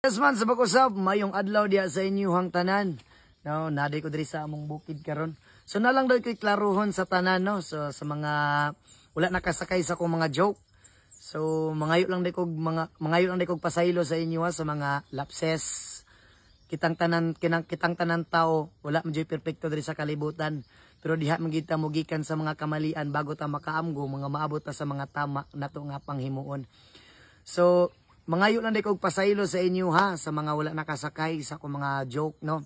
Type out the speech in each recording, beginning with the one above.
Yes man, sa pag-usab, mayong adlaw diya sa inyong tanan. No, naday ko diri sa among bukid karon. So na lang daw ko'y klaruhon sa tanan, no. So sa mga wala nakasakay sa kong mga joke. So mangayo lang day kog pasaylo sa inyo sa mga lapses. Kitang tanan tao, wala man joy perpekto diri sa kalibutan. Pero diha man kita mugikan sa mga kamalian bago ta makaamgo, mga maabot ta sa mga tama nato nga panghimuon. So mangayo lang day kog pasaylo sa inyo ha, sa mga wala nakasakay sa akong mga joke, no.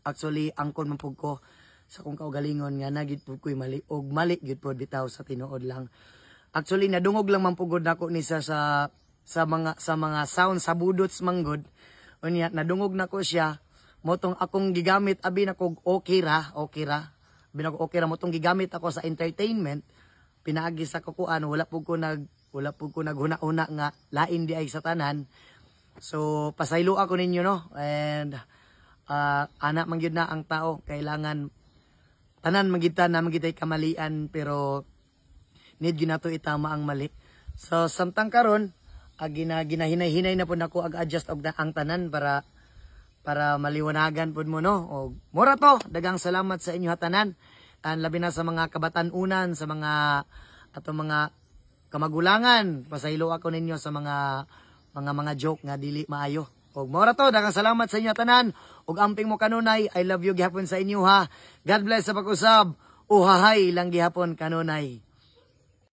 Actually, angkon man pug ko sa akong kaugalingon nga nagid pud ko'y mali og mali gid pud bitaw sa tinuod lang. Actually, nadungog lang man pugod nako ni sa mga sound sa budots manggod. Unya nadungog nako siya motong akong gigamit abi nako okay ra. Abi nako okay ra motong gigamit ako sa entertainment. Pinaagi sa kukuan wala pud ko naghuna-una nga lain di ay sa tanan. So pasaylo ako ninyo, no, and anak man gyud na ang tao, kailangan tanan magita na magitay kamalian, pero need gyud nato itama ang mali. So samtang karon ginahinay-hinay na pud nako ag-adjust og ang tanan para maliwanagan pud mo, no. Og mura to, dagang salamat sa inyo tanan, and labi na sa mga kabatan-unan, sa mga kamagulangan, pasaylo ako ninyo sa mga joke nga dili maayo. Og mora to, daghang salamat sa inyo tanan. Og amping mo kanunay, I love you gihapon sa inyo ha. God bless sa pag-usab. Uhahay lang gihapon kanunay.